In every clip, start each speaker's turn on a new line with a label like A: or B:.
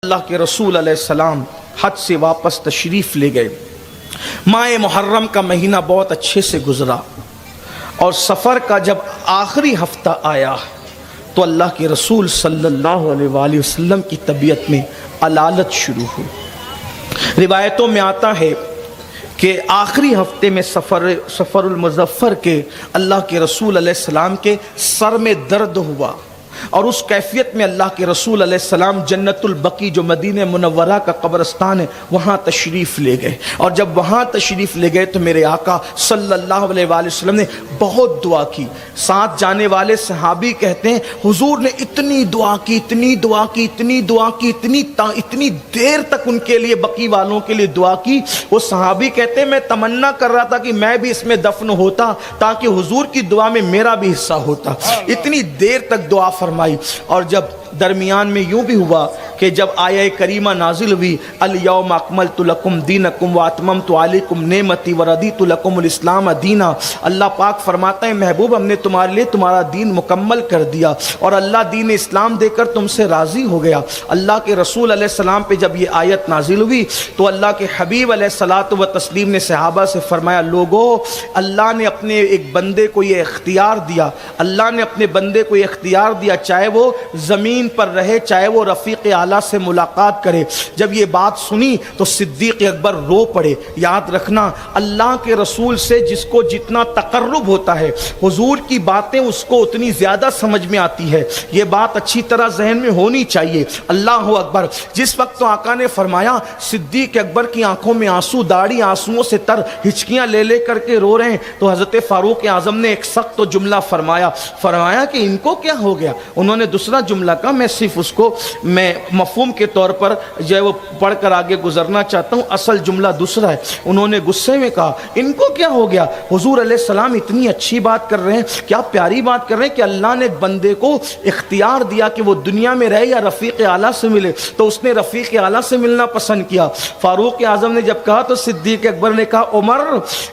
A: اللہ کے رسول علیہ السلام حج سے واپس تشریف لے گئے۔ ماہ محرم کا مہینہ بہت اچھے سے گزرا، اور سفر کا جب آخری ہفتہ آیا تو اللہ کے رسول صلی اللہ علیہ وآلہ وسلم کی طبیعت میں علالت شروع ہوئی۔ روایتوں میں آتا ہے کہ آخری ہفتے میں سفر المظفر کے اللہ کے رسول علیہ السلام کے سر میں درد ہوا، اور اس کیفیت میں اللہ کے رسول علیہ السلام جنت البقیع جو مدینہ منورہ کا قبرستان ہے وہاں تشریف لے گئے، اور جب وہاں تشریف لے گئے تو میرے آقا صلی اللہ علیہ وآلہ وسلم نے بہت دعا کی۔ ساتھ جانے والے صحابی کہتے ہیں حضور نے اتنی دعا کی، اتنی دعا کی، اتنی دعا کی، اتنی دیر تک ان کے لیے، بقیع والوں کے لیے دعا کی۔ وہ صحابی کہتے ہیں میں تمنا کر رہا تھا کہ میں بھی اس میں دفن ہوتا تاکہ حضور کی دعا میں میرا بھی حصہ ہوتا۔ اتنی دیر تک دعا فرمائی، اور جب درمیان میں یوں بھی ہوا کہ جب آیہ کریمہ نازل ہوئی الیوم اکملت لکم دینکم واتممت علیکم نعمتی وردیت لکم الاسلام دینا، اللہ پاک فرماتا ہے محبوب ہم نے تمہارے لیے تمہارا دین مکمل کر دیا، اور اللہ دین اسلام دے کر تم سے راضی ہو گیا۔ اللہ کے رسول علیہ السلام پہ جب یہ آیت نازل ہوئی تو اللہ کے حبیب علیہ الصلاۃ والتسلیم نے صحابہ سے فرمایا لوگو، اللہ نے اپنے ایک بندے کو یہ اختیار دیا، اللہ نے اپنے بندے کو یہ اختیار دیا، چاہے وہ زمین پر رہے چاہے وہ رفیق اعلیٰ سے ملاقات کرے۔ جب یہ بات سنی تو صدیق اکبر رو پڑے۔ یاد رکھنا اللہ کے رسول سے جس کو جتنا تقرب ہوتا ہے حضور کی باتیں اس کو اتنی زیادہ سمجھ میں آتی ہے، یہ بات اچھی طرح ذہن میں ہونی چاہیے۔ اللہ اکبر۔ جس وقت تو آقا نے فرمایا صدیق اکبر کی آنکھوں میں آنسو، داڑھی آنسوؤں سے تر، ہچکیاں لے لے کر کے رو رہے ہیں، تو حضرت فاروق اعظم نے ایک سخت جملہ فرمایا کہ ان کو کیا ہو گیا؟ انہوں نے دوسرا جملہ کہا، میں صرف اس کو میں مفہوم کے طور پر جو ہے وہ پڑھ کر آگے گزرنا چاہتا ہوں، اصل جملہ دوسرا ہے۔ انہوں نے غصے میں کہا ان کو کیا ہو گیا؟ حضور علیہ السلام اتنی اچھی بات کر رہے ہیں، کیا پیاری بات کر رہے ہیں کہ اللہ نے ایک بندے کو اختیار دیا کہ وہ دنیا میں رہے یا رفیق اعلیٰ سے ملے، تو اس نے رفیق اعلیٰ سے ملنا پسند کیا۔ فاروق اعظم نے جب کہا تو صدیق اکبر نے کہا عمر،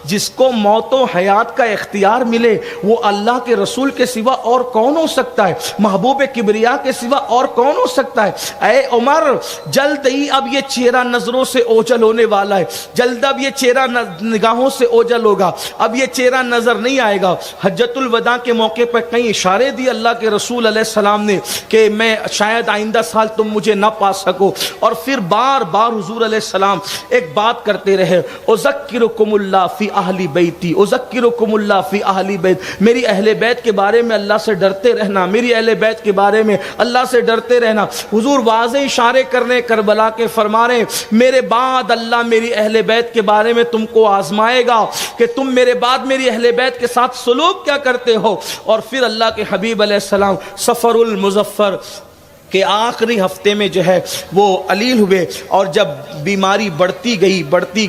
A: جس کو موت و حیات کا اختیار ملے وہ اللہ کے رسول کے سوا اور کون ہو سکتا ہے؟ محبوب کبریا کے سوا اور کون ہو سکتا ہے؟ اے عمر، جلد ہی اب یہ چہرہ نظروں سے اوجھل ہونے والا ہے، جلد اب یہ چہرہ نگاہوں سے اوجھل ہوگا، اب یہ چہرہ نظر نہیں آئے گا۔ حجۃ الوداع کے موقع پر کئی اشارے دی اللہ کے رسول علیہ السلام نے کہ میں شاید آئندہ سال تم مجھے نہ پا سکو، اور پھر بار بار حضور علیہ السلام ایک بات کرتے رہے، اذکرکم اللہ فی اہل بیتی، اذکرکم اللہ فی اہل بیت، میری اہل بیت کے بارے میں اللہ سے ڈرتے رہنا، میری اہل بیت کے بارے میں اللہ سے ڈرتے رہنا۔ حضور واضح اشارے کرنے کربلا کے فرما رہے میرے بعد اللہ میری اہل بیت کے بارے میں تم کو آزمائے گا کہ تم میرے بعد میری اہل بیت کے ساتھ سلوک کیا کرتے ہو۔ اور پھر اللہ کے حبیب علیہ السلام سفر المظفر کہ آخری ہفتے میں جو ہے وہ علیل ہوئے، اور جب بیماری بڑھتی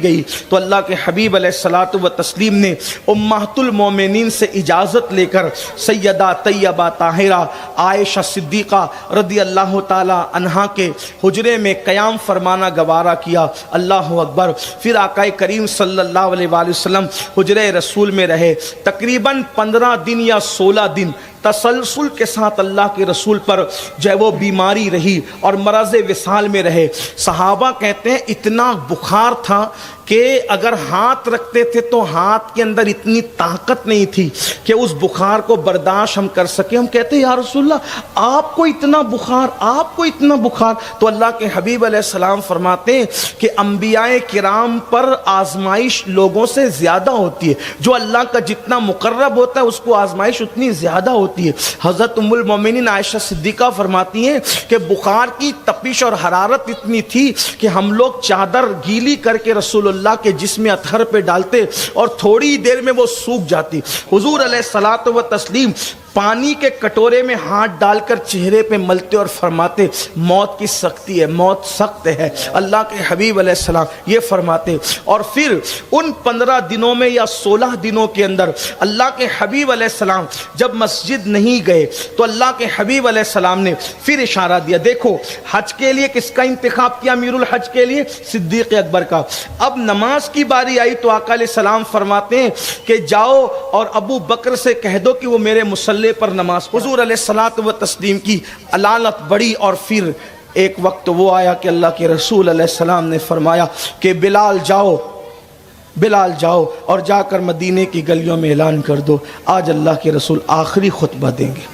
A: گئی تو اللہ کے حبیب علیہ الصلاۃ والتسلیم نے امہات المومنین سے اجازت لے کر سیدہ طیبہ طاہرہ عائشہ صدیقہ رضی اللہ تعالی عنہا کے حجرے میں قیام فرمانا گوارا کیا۔ اللہ اکبر۔ پھر آقا کریم صلی اللہ علیہ وآلہ وسلم حجرے رسول میں رہے، تقریباً 15 دن یا 16 دن تسلسل کے ساتھ اللہ کے رسول پر جو ہے وہ بیماری رہی اور مرض وصال میں رہے۔ صحابہ کہتے ہیں اتنا بخار تھا کہ اگر ہاتھ رکھتے تھے تو ہاتھ کے اندر اتنی طاقت نہیں تھی کہ اس بخار کو برداشت ہم کر سکیں۔ ہم کہتے ہیں یا رسول اللہ آپ کو اتنا بخار، تو اللہ کے حبیب علیہ السلام فرماتے ہیں کہ انبیاء کرام پر آزمائش لوگوں سے زیادہ ہوتی ہے، جو اللہ کا جتنا مقرب ہوتا ہے اس کو آزمائش اتنی زیادہ ہوتی ہے۔ حضرت ام المومنین عائشہ صدیقہ فرماتی ہیں کہ بخار کی تپش اور حرارت اتنی تھی کہ ہم لوگ چادر گیلی کر کے رسول اللہ کے جسم اطہر پہ ڈالتے اور تھوڑی دیر میں وہ سوکھ جاتی۔ حضور علیہ الصلاۃ والتسلیم پانی کے کٹورے میں ہاتھ ڈال کر چہرے پہ ملتے اور فرماتے موت کی سختی ہے، موت سخت ہے۔ اللہ کے حبیب علیہ السلام یہ فرماتے، اور پھر ان 15 دنوں میں یا 16 دنوں کے اندر اللہ کے حبیب علیہ السلام جب مسجد نہیں گئے تو اللہ کے حبیب علیہ السلام نے پھر اشارہ دیا۔ دیکھو حج کے لیے کس کا انتخاب کیا؟ امیر الحج کے لیے صدیق اکبر کا۔ اب نماز کی باری آئی تو آقا علیہ السلام فرماتے ہیں کہ جاؤ اور ابو بکر سے کہہ دو کہ وہ میرے مصلی پر نماز۔ حضور علیہ الصلوۃ والتسلیم کی علالت بڑھی، اور پھر ایک وقت وہ آیا کہ اللہ کے رسول علیہ السلام نے فرمایا کہ بلال جاؤ اور جا کر مدینے کی گلیوں میں اعلان کر دو آج اللہ کے رسول آخری خطبہ دیں گے،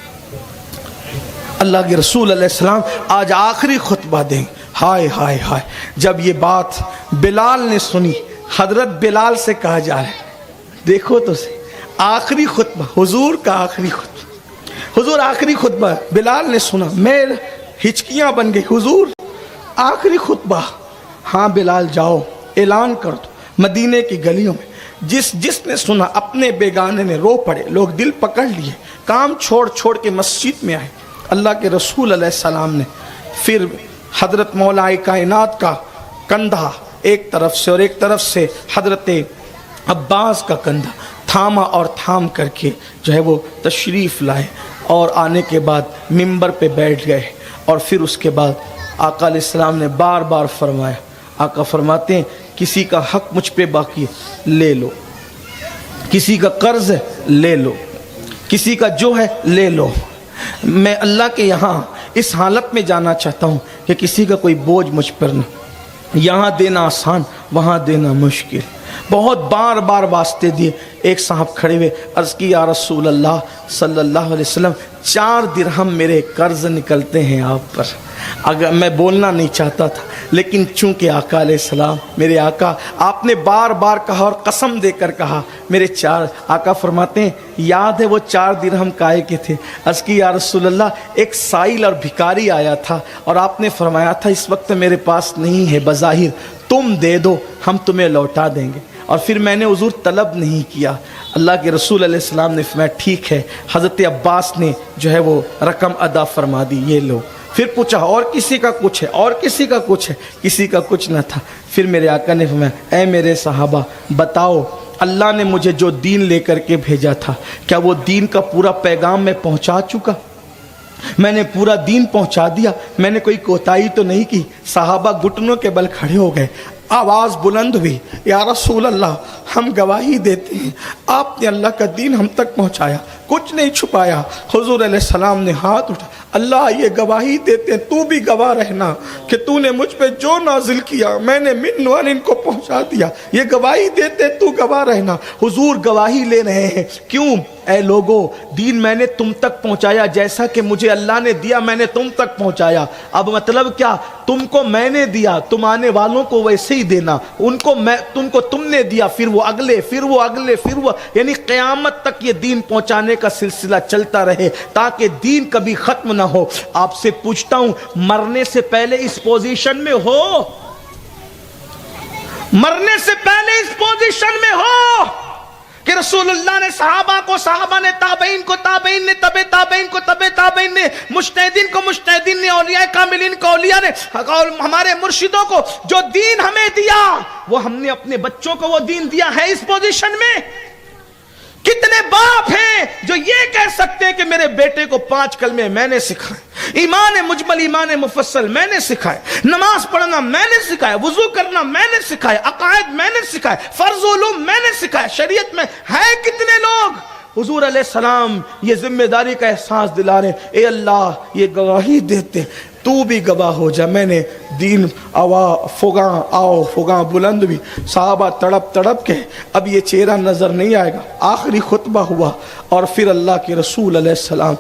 A: اللہ کے رسول علیہ السلام آج آخری خطبہ دیں گے۔ ہائے ہائے ہائے، جب یہ بات بلال نے سنی، حضرت بلال سے کہا جا رہا ہے دیکھو تو صحیح، آخری خطبہ حضور کا آخری خطبہ، حضور آخری خطبہ بلال نے سنا، میں ہچکیاں بن گئی، حضور آخری خطبہ، ہاں بلال جاؤ اعلان کر دو مدینے کی گلیوں میں۔ جس نے سنا اپنے بیگانے نے رو پڑے، لوگ دل پکڑ لیے، کام چھوڑ کے مسجد میں آئے۔ اللہ کے رسول علیہ السلام نے پھر حضرت مولا کائنات کا کندھا ایک طرف سے اور ایک طرف سے حضرت عباس کا کندھا تھاما اور تھام کر کے جو ہے وہ تشریف لائے، اور آنے کے بعد منبر پہ بیٹھ گئے، اور پھر اس کے بعد آقا علیہ السلام نے بار بار فرمایا، آقا فرماتے ہیں کسی کا حق مجھ پہ باقی لے لو، کسی کا قرض لے لو، کسی کا جو ہے لے لو۔ میں اللہ کے یہاں اس حالت میں جانا چاہتا ہوں کہ کسی کا کوئی بوجھ مجھ پر نہ، یہاں دینا آسان وہاں دینا مشکل۔ بہت بار بار واسطے دیے، ایک صاحب کھڑے ہوئے، عرض کی یا رسول اللہ صلی اللہ علیہ وسلم 4 درہم میرے قرض نکلتے ہیں آپ پر۔ اگر میں بولنا نہیں چاہتا تھا، لیکن چونکہ آقا علیہ السلام میرے آقا، آپ نے بار بار کہا اور قسم دے کر کہا میرے 4، آقا فرماتے ہیں یاد ہے وہ 4 درہم کائے کے تھے؟ عرض کی یا رسول اللہ ایک سائل اور بھکاری آیا تھا اور آپ نے فرمایا تھا اس وقت میرے پاس نہیں ہے، بظاہر تم دے دو ہم تمہیں لوٹا دیں گے، اور پھر میں نے حضور طلب نہیں کیا۔ اللہ کے رسول علیہ السلام نے فرمایا ٹھیک ہے، حضرت عباس نے جو ہے وہ رقم ادا فرما دی، یہ لو۔ پھر پوچھا اور کسی کا کچھ ہے، اور کسی کا کچھ ہے، کسی کا کچھ نہ تھا۔ پھر میرے آقا نے فرمایا اے میرے صحابہ بتاؤ اللہ نے مجھے جو دین لے کر کے بھیجا تھا کیا وہ دین کا پورا پیغام میں پہنچا چکا؟ میں نے پورا دین پہنچا دیا، میں نے کوئی کوتاہی تو نہیں کی؟ صحابہ گھٹنوں کے بل کھڑے ہو گئے، آواز بلند ہوئی یا رسول اللہ ہم گواہی دیتے ہیں آپ نے اللہ کا دین ہم تک پہنچایا، کچھ نہیں چھپایا۔ حضور علیہ السلام نے ہاتھ اٹھا، اللہ یہ گواہی دیتے ہیں تو بھی گواہ رہنا کہ تو نے مجھ پہ جو نازل کیا میں نے من و ان کو پہنچا دیا، یہ گواہی دیتے تو گواہ رہنا۔ حضور گواہی لے رہے ہیں، کیوں؟ اے لوگو دین میں نے تم تک پہنچایا، جیسا کہ مجھے اللہ نے دیا میں نے تم تک پہنچایا۔ اب مطلب کیا؟ تم کو میں نے دیا، تم آنے والوں کو ویسے ہی دینا، ان کو تم نے دیا، پھر وہ اگلے، پھر وہ اگلے، پھر وہ، یعنی قیامت تک یہ دین پہنچانے کا سلسلہ چلتا رہے تاکہ دین کبھی ختم نہ ہو۔ آپ سے پوچھتا ہوں مرنے سے پہلے اس پوزیشن میں ہو؟ مرنے سے پہلے اس پوزیشن میں ہو کہ رسول اللہ نے صحابہ کو، صحابہ نے تابعین کو، تابعین نے تبع تابعین کو، تبع تابعین نے مجتہدین کو، مجتہدین نے اولیاء کاملین کو، اولیاء نے ہمارے مرشدوں کو جو دین ہمیں دیا وہ ہم نے اپنے بچوں کو وہ دین دیا ہے اس پوزیشن میں؟ کتنے باپ ہیں جو یہ کہہ سکتے ہیں کہ میرے بیٹے کو 5 کلمے میں نے سکھائے، ایمان مجمل ایمان مفصل میں نے سکھائے، نماز پڑھنا میں نے سکھایا، وضو کرنا میں نے سکھایا، عقائد میں نے سکھائے، فرض علوم میں نے سکھایا۔ شریعت میں ہے کتنے لوگ حضور علیہ السلام یہ ذمہ داری کا احساس دلا رہے ہیں، اے اللہ یہ گواہی دیتے تو بھی گواہ ہو جا میں نے دین فگاں بلند بھی۔ صحابہ تڑپ تڑپ کے اب یہ چہرہ نظر نہیں آئے گا، آخری خطبہ ہوا اور پھر اللہ کے رسول علیہ السلام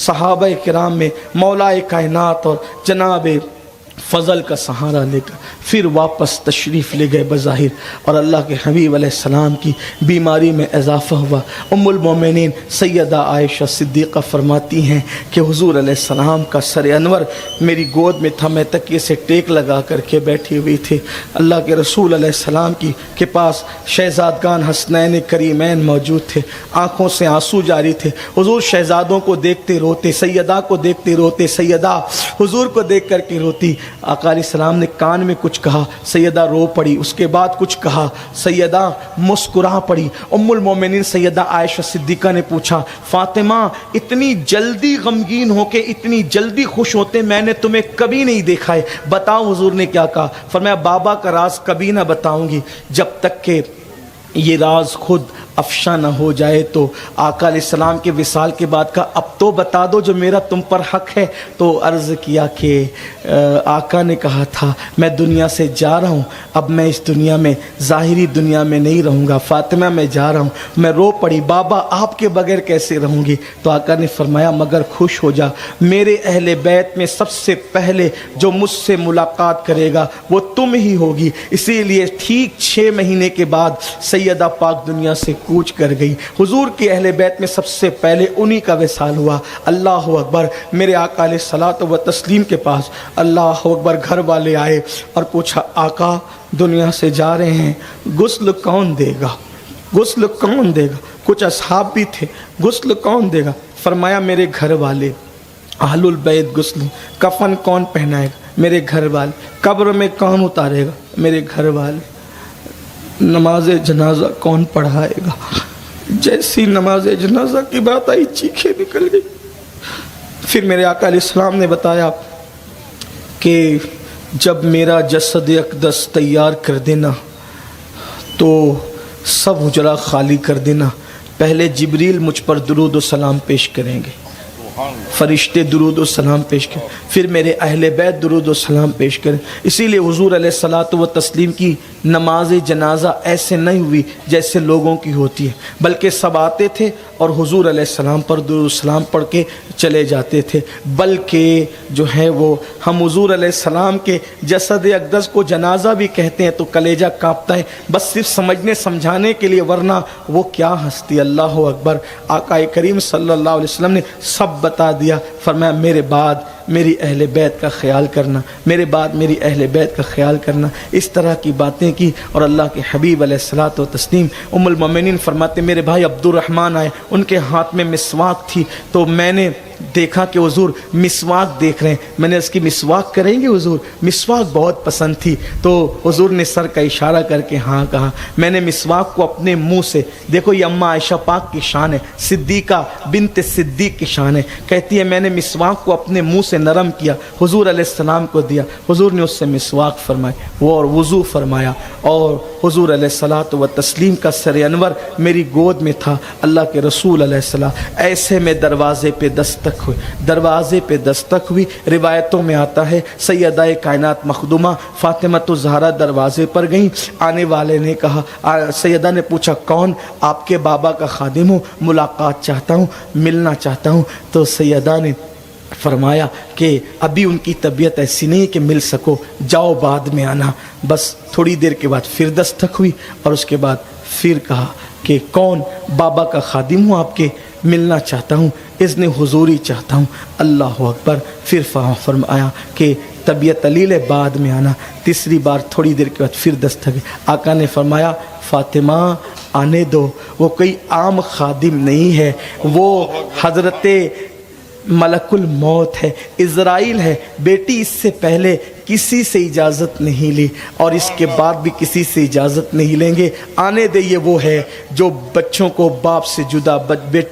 A: صحابہ کرام میں مولا کائنات اور جناب فضل کا سہارا لے کر پھر واپس تشریف لے گئے بظاہر، اور اللہ کے حبیب علیہ السلام کی بیماری میں اضافہ ہوا۔ ام المومنین سیدہ عائشہ صدیقہ فرماتی ہیں کہ حضور علیہ السلام کا سر انور میری گود میں تھا، میں تکیے سے ٹیک لگا کر کے بیٹھی ہوئی تھی۔ اللہ کے رسول علیہ السلام کے پاس شہزادگان حسنین کریمین موجود تھے، آنکھوں سے آنسو جاری تھے۔ حضور شہزادوں کو دیکھتے روتے، سیدہ کو دیکھتے روتے، سیدہ حضور کو دیکھ کر کے روتی۔ آقا علیہ السلام نے کان میں کچھ کہا، سیدہ رو پڑی، اس کے بعد کچھ کہا، سیدہ مسکرا پڑی۔ ام المومنین سیدہ عائشہ صدیقہ نے پوچھا فاطمہ اتنی جلدی غمگین ہو کے اتنی جلدی خوش ہوتے میں نے تمہیں کبھی نہیں دیکھا ہے، بتاؤ حضور نے کیا کہا؟ فرمایا بابا کا راز کبھی نہ بتاؤں گی جب تک کہ یہ راز خود افشا نہ ہو جائے تو آقا علیہ السلام کے وصال کے بعد کا اب تو بتا دو جو میرا تم پر حق ہے. تو عرض کیا کہ آقا نے کہا تھا میں دنیا سے جا رہا ہوں, اب میں اس دنیا میں ظاہری دنیا میں نہیں رہوں گا. فاطمہ میں جا رہا ہوں. میں رو پڑی, بابا آپ کے بغیر کیسے رہوں گی؟ تو آقا نے فرمایا مگر خوش ہو جا, میرے اہل بیت میں سب سے پہلے جو مجھ سے ملاقات کرے گا وہ تم ہی ہوگی. اسی لیے ٹھیک 6 مہینے کے بعد سیدہ پاک دنیا سے کوچ کر گئی. حضور کے اہل بیت میں سب سے پہلے انہی کا وصال ہوا. اللہ اکبر. میرے آقا علیہ الصلوۃ والتسلیم کے پاس اللہ اکبر گھر والے آئے اور پوچھا آقا دنیا سے جا رہے ہیں, غسل کون دے گا؟ غسل کون دے گا؟ کچھ اصحاب بھی تھے, غسل کون دے گا؟ فرمایا میرے گھر والے. اہل البیت غسل. کفن کون پہنائے گا؟ میرے گھر والے. قبر میں کون اتارے گا؟ میرے گھر والے. نماز جنازہ کون پڑھائے گا؟ جیسی نماز جنازہ کی بات آئی چیخیں نکل گئی. پھر میرے آقا علیہ السلام نے بتایا کہ جب میرا جسد اقدس تیار کر دینا تو سب حجرہ خالی کر دینا. پہلے جبریل مجھ پر درود و سلام پیش کریں گے, فرشتے درود و سلام پیش کریں, پھر میرے اہل بیت درود و سلام پیش کریں. اسی لیے حضور علیہ الصلوۃ والتسلیم کی نماز جنازہ ایسے نہیں ہوئی جیسے لوگوں کی ہوتی ہے, بلکہ سب آتے تھے اور حضور علیہ السلام پر درود و سلام پڑھ کے چلے جاتے تھے. بلکہ جو ہے وہ ہم حضور علیہ السلام کے جسد اقدس کو جنازہ بھی کہتے ہیں تو کلیجہ کانپتا ہے, بس صرف سمجھنے سمجھانے کے لیے, ورنہ وہ کیا ہستی. اللہ اکبر. آقا کریم صلی اللہ علیہ وسلم نے سب بتا دیا. فرمایا میرے بعد میری اہل بیت کا خیال کرنا, میرے بعد میری اہل بیت کا خیال کرنا. اس طرح کی باتیں کی. اور اللہ کے حبیب علیہ الصلوۃ والتسلیم ام المومنین فرماتے میرے بھائی عبد الرحمن آئے, ان کے ہاتھ میں مسواک تھی, تو میں نے دیکھا کہ حضور مسواک دیکھ رہے ہیں. میں نے اس کی مسواک کریں گے حضور؟ مسواک بہت پسند تھی. تو حضور نے سر کا اشارہ کر کے ہاں کہا. میں نے مسواک کو اپنے منہ سے, دیکھو یہ اماں عائشہ پاک کی شان ہے, صدیقہ بنت صدیق کی شان ہے, کہتی ہے میں نے مسواک کو اپنے منہ سے نرم کیا, حضور علیہ السلام کو دیا, حضور نے اس سے مسواک فرمائی, وہ اور وضو فرمایا, اور حضور علیہ الصلوۃ والتسلیم کا سر انور میری گود میں تھا. اللہ کے رسول علیہ السلام ایسے میں دروازے پہ دستک ہوئی, دروازے پہ دستک ہوئی. روایتوں میں آتا ہے سیدہ کائنات مخدومہ فاطمہ الزہرا دروازے پر گئیں. آنے والے نے کہا, سیدہ نے پوچھا کون؟ آپ کے بابا کا خادم ہوں, ملاقات چاہتا ہوں, ملنا چاہتا ہوں. تو سیدہ نے فرمایا کہ ابھی ان کی طبیعت ایسی نہیں کہ مل سکو, جاؤ بعد میں آنا. بس تھوڑی دیر کے بعد پھر دستک ہوئی, اور اس کے بعد پھر کہا کہ کون؟ بابا کا خادم ہوں آپ کے, ملنا چاہتا ہوں, اذن حضوری چاہتا ہوں. اللہ اکبر. پھر فرمایا کہ طبیعت علیل ہے, بعد میں آنا. تیسری بار تھوڑی دیر کے بعد پھر دستک. آقا نے فرمایا فاطمہ آنے دو, وہ کوئی عام خادم نہیں ہے, وہ حضرت ملک الموت ہے, عزرائیل ہے. بیٹی اس سے پہلے کسی سے اجازت نہیں لی اور اس کے بعد بھی کسی سے اجازت نہیں لیں گے. آنے دے, یہ وہ ہے جو بچوں کو باپ سے جدا,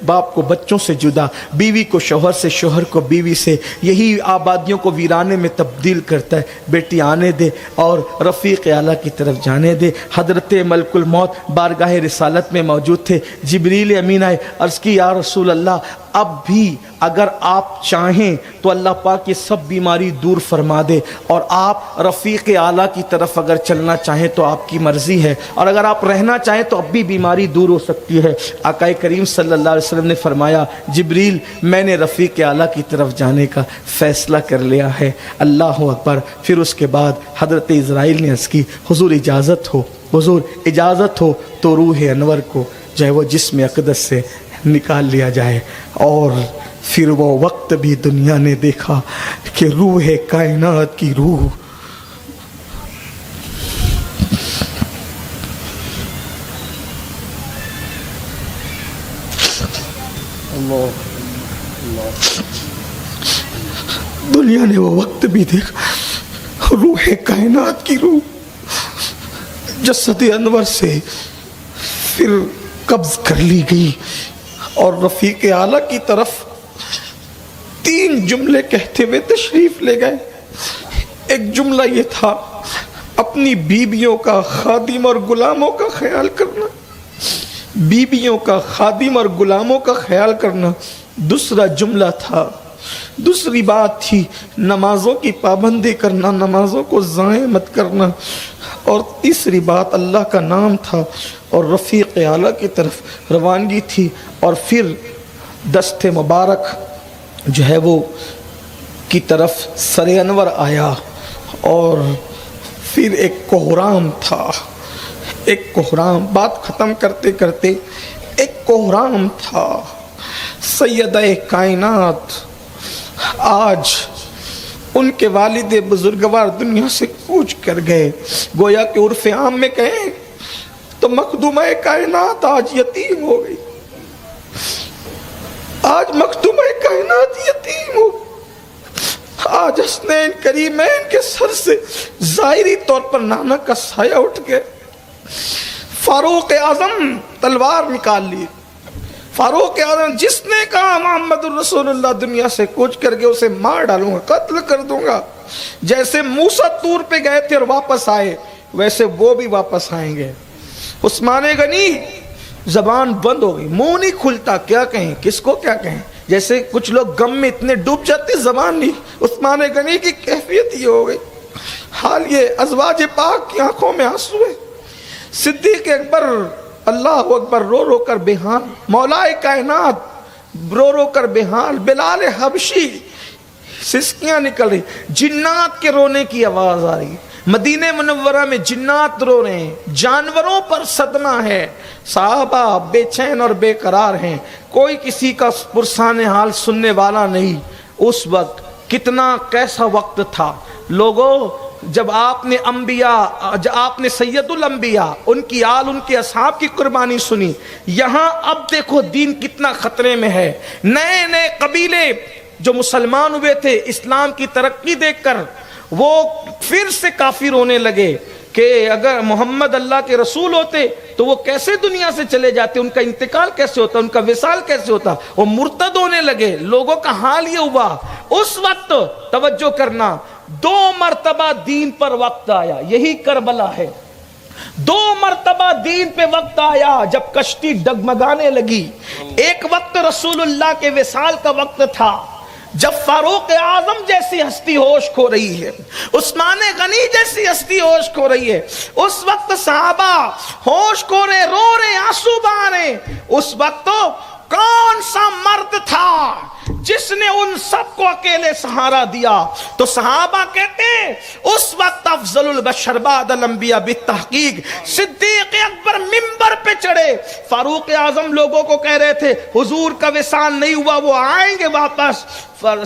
A: باپ کو بچوں سے جدا, بیوی کو شوہر سے, شوہر کو بیوی سے, یہی آبادیوں کو ویرانے میں تبدیل کرتا ہے. بیٹی آنے دے اور رفیق اعلیٰ کی طرف جانے دے. حضرت ملک الموت بارگاہ رسالت میں موجود تھے. جبریل امین آئے, عرض کی یا رسول اللہ اب بھی اگر آپ چاہیں تو اللہ پاک یہ سب بیماری دور فرما دے, اور آپ رفیق اعلیٰ کی طرف اگر چلنا چاہیں تو آپ کی مرضی ہے, اور اگر آپ رہنا چاہیں تو اب بھی بیماری دور ہو سکتی ہے. آقا کریم صلی اللہ علیہ وسلم نے فرمایا جبریل میں نے رفیق اعلیٰ کی طرف جانے کا فیصلہ کر لیا ہے. اللہ اکبر. پھر اس کے بعد حضرت اسرائیل نے عرض کی حضور اجازت ہو, حضور اجازت ہو تو روح انور کو جو ہے وہ جسم اقدس سے نکال لیا جائے. اور پھر وہ وقت بھی دنیا نے دیکھا کہ روح کائنات کی روح دنیا نے وہ وقت بھی دیکھا, روح کائنات کی روح جسد انور سے پھر قبض کر لی گئی اور رفیق اعلیٰ کی طرف 3 جملے کہتے ہوئے تشریف لے گئے. ایک جملہ یہ تھا اپنی بیویوں کا, خادم اور غلاموں کا خیال کرنا. بیویوں کا، خادم اور غلاموں کا خیال کرنا دوسرا جملہ تھا۔ دوسری بات تھی نمازوں کی پابندی کرنا، نمازوں کو ضائع مت کرنا، اور تیسری بات اللہ کا نام تھا اور رفیق اعلیٰ کی طرف روانگی تھی۔ اور پھر دست مبارک جو ہے وہ کی طرف سر انور آیا، اور پھر ایک کوہرام تھا، ایک کوہرام، بات ختم کرتے کرتے ایک کوہرام تھا۔ سیدہ کائنات آج ان کے والد بزرگوار دنیا سے کوچ کر گئے، گویا کہ عرف عام میں کہیں تو مخدومہ کائنات آج یتیم ہو گئی، آج مخدومہ کائنات یتیم ہو گئی۔ آج حسنین کریمین کے سر سے ظاہری طور پر نانا کا سایہ اٹھ گیا۔ فاروق اعظم تلوار نکال لی، فاروق اعظم جس نے کہا محمد الرسول اللہ دنیا سے کوچ کر گئے اسے مار ڈالوں گا، قتل کر دوں گا۔ جیسے موسیٰ طور پہ گئے تھے اور واپس آئے ویسے وہ بھی واپس آئیں گے۔ عثمان غنی زبان بند ہو گئی، منہ نہیں کھلتا، کیا کہیں، کس کو کیا کہیں، جیسے کچھ لوگ غم میں اتنے ڈوب جاتے زبان نہیں۔ عثمان غنی کی کیفیت یہ ہو گئی، حال یہ ازواج پاک کی آنکھوں میں آنسو ہے۔ صدیق اکبر اللہ اکبر رو رو کر بےحال، مولا کائنات رو رو کر بےحال، بلال حبشی سسکیاں نکل رہی، جنات کے رونے کی آواز آ رہی، مدینہ منورہ میں جنات رو رہے ہیں، جانوروں پر صدمہ ہے، صحابہ بے چین اور بے قرار ہیں، کوئی کسی کا پرسان حال سننے والا نہیں۔ اس وقت کتنا کیسا وقت تھا لوگوں، جب آپ نے انبیاء، جب آپ نے سید الانبیاء، ان کی آل، ان کے اصحاب کی قربانی سنی، یہاں اب دیکھو دین کتنا خطرے میں ہے۔ نئے نئے قبیلے جو مسلمان ہوئے تھے اسلام کی ترقی دیکھ کر وہ پھر سے کافر ہونے لگے کہ اگر محمد اللہ کے رسول ہوتے تو وہ کیسے دنیا سے چلے جاتے، ان کا انتقال کیسے ہوتا، ان کا وصال کیسے ہوتا، وہ مرتد ہونے لگے۔ لوگوں کا حال یہ ہوا، اس وقت توجہ کرنا، 2 مرتبہ دین پر وقت آیا، یہی کربلا ہے۔ 2 مرتبہ دین پہ وقت آیا جب کشتی ڈگمگانے لگی۔ ایک وقت رسول اللہ کے وصال کا وقت تھا جب فاروق اعظم جیسی ہستی ہوش کھو رہی ہے، عثمان غنی جیسی ہستی ہوش کھو رہی ہے، اس وقت صحابہ ہوش کھو رہے، رو رہے، آنسو بہا رہے۔ اس وقت کون سا مرد تھا جس نے ان سب کو اکیلے سہارا دیا؟ تو صحابہ کہتے ہیں اس وقت افضل البشر بعد الانبیاء بالتحقیق صدیق اکبر منبر پہ چڑھے۔ فاروق اعظم لوگوں کو کہہ رہے تھے حضور کا وصال نہیں ہوا، وہ آئیں گے واپس۔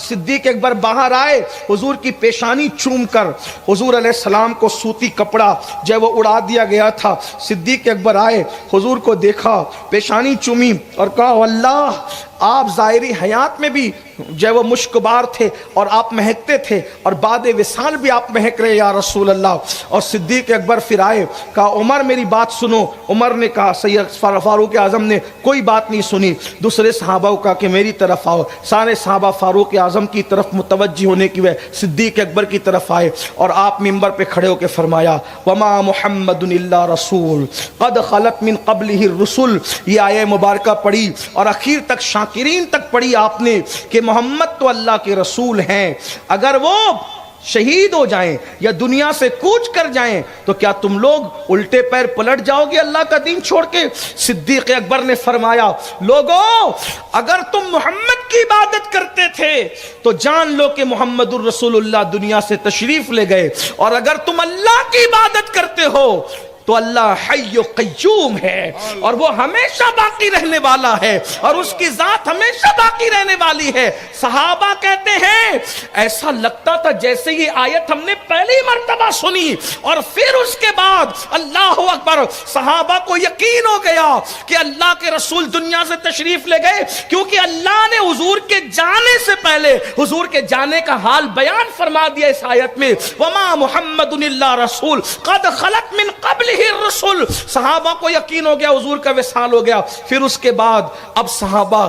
A: صدیق اکبر باہر آئے، حضور کی پیشانی چوم کر، حضور علیہ السلام کو سوتی کپڑا جو وہ اڑا دیا گیا تھا، صدیق اکبر آئے، حضور کو دیکھا، پیشانی چومی اور کہا اللہ آپ ظاہری حیات میں بھی جو وہ مشکبار تھے اور آپ مہکتے تھے، اور بعد وصال بھی آپ مہک رہے یا رسول اللہ۔ اور صدیق اکبر پھر آئے، کہا عمر میری بات سنو۔ عمر نے کہا، سید فاروق اعظم نے کوئی بات نہیں سنی۔ دوسرے صحابہ کو کہا کہ میری طرف آؤ۔ سارے صحابہ فاروق اعظم کی طرف متوجہ ہونے کی وجہ صدیق اکبر کی طرف آئے، اور آپ منبر پہ کھڑے ہو کے فرمایا وما محمد الا رسول قد خلت من قبلہ الرسل۔ یہ آیہ مبارکہ پڑھی اور اخیر تک شاکرین تک پڑھی آپ نے کہ محمد تو اللہ کے رسول ہیں، اگر وہ شہید ہو جائیں یا دنیا سے کوچ کر جائیں تو کیا تم لوگ الٹے پیر پلٹ جاؤ گے اللہ کا دین چھوڑ کے؟ صدیق اکبر نے فرمایا لوگو اگر تم محمد کی عبادت کرتے تھے تو جان لو کہ محمد الرسول اللہ دنیا سے تشریف لے گئے، اور اگر تم اللہ کی عبادت کرتے ہو تو اللہ حی و قیوم ہے اور وہ ہمیشہ باقی رہنے والا ہے، اور اس کی ذات ہمیشہ باقی رہنے والی ہے۔ صحابہ کہتے ہیں ایسا لگتا تھا جیسے یہ آیت ہم نے پہلی مرتبہ سنی، اور پھر اس کے بعد اللہ اکبر، صحابہ کو یقین ہو گیا کہ اللہ کے رسول دنیا سے تشریف لے گئے، کیونکہ اللہ نے حضور کے جانے سے پہلے حضور کے جانے کا حال بیان فرما دیا اس آیت میں، وما محمد الا رسول قد خلت من قبل الرسل۔ صحابہ کو یقین ہو گیا حضور کا وصال ہو گیا۔ پھر اس کے بعد اب صحابہ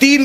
A: 3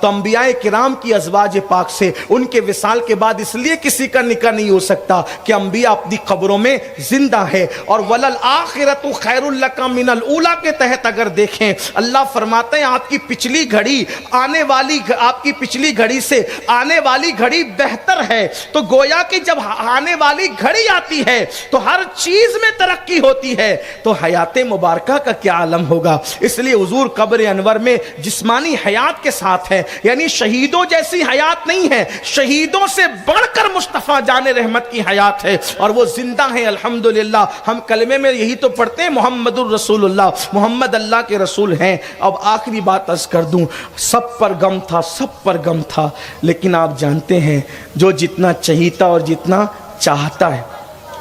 A: تو انبیاء کرام کی ازواج پاک سے ان کے وصال کے بعد اس لیے کسی کا نکاح نہیں ہو سکتا کہ انبیاء اپنی قبروں میں زندہ ہے۔ اور وَلَلْآخِرَةُ خَيْرٌ لَكَ مِنَ الْأُولَىٰ کے تحت اگر دیکھیں، اللہ فرماتے ہیں آپ کی پچھلی گھڑی آپ کی پچھلی گھڑی سے آنے والی گھڑی بہتر ہے۔ تو گویا کہ جب آنے والی گھڑی آتی ہے تو ہر چیز میں ترقی ہوتی ہے، تو حیات مبارکہ کا کیا عالم ہوگا۔ اس لیے حضور قبر انور میں جسمانی حیات کے ساتھ ہے، یعنی شہیدوں جیسی حیات نہیں ہے، شہیدوں سے بڑھ کر مصطفیٰ جان رحمت کی حیات ہے، اور وہ زندہ ہیں الحمدللہ۔ ہم کلمے میں یہی تو پڑھتے ہیں محمد الرسول اللہ، محمد اللہ کے رسول ہیں۔ اب آخری بات عرض کر دوں، سب پر غم تھا، سب پر غم تھا، لیکن آپ جانتے ہیں جو جتنا چہیتا اور جتنا چاہتا ہے،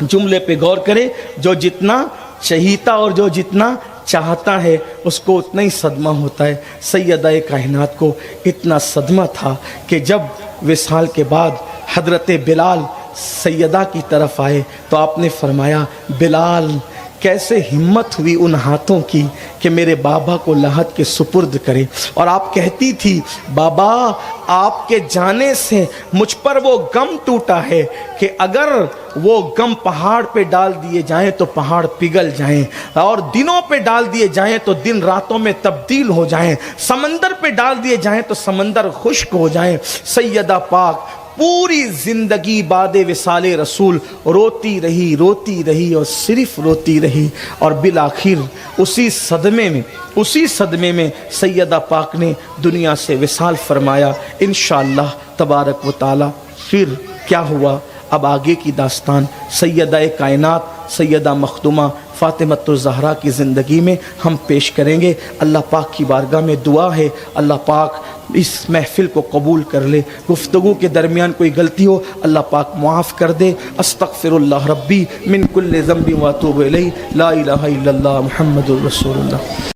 A: جملے پہ غور کریں، جو جتنا چہیتا اور جو جتنا چاہتا ہے اس کو اتنا ہی صدمہ ہوتا ہے۔ سیدہ کائنات کو اتنا صدمہ تھا کہ جب وصال کے بعد حضرت بلال سیدہ کی طرف آئے تو آپ نے فرمایا، بلال کیسے ہمت ہوئی ان ہاتھوں کی کہ میرے بابا کو لحد کے سپرد کرے۔ اور آپ کہتی تھی، بابا آپ کے جانے سے مجھ پر وہ غم ٹوٹا ہے کہ اگر وہ غم پہاڑ پہ ڈال دیے جائیں تو پہاڑ پگھل جائیں، اور دنوں پہ ڈال دیے جائیں تو دن راتوں میں تبدیل ہو جائیں، سمندر پہ ڈال دیے جائیں تو سمندر خشک ہو جائیں۔ سیدہ پاک پوری زندگی بعد وصال رسول روتی رہی اور صرف روتی رہی، اور بالآخر اسی صدمے میں سیدہ پاک نے دنیا سے وصال فرمایا۔ انشاءاللہ تبارک و تعالی پھر کیا ہوا، اب آگے کی داستان سیدہ کائنات سیدہ مخدومہ فاطمۃ الزہرا کی زندگی میں ہم پیش کریں گے۔ اللہ پاک کی بارگاہ میں دعا ہے، اللہ پاک اس محفل کو قبول کر لے، گفتگو کے درمیان کوئی غلطی ہو اللہ پاک معاف کر دے۔ استغفر اللہ ربی من کل ذنب واتوب الیہ، لا الہ الا اللہ محمد الرسول اللہ۔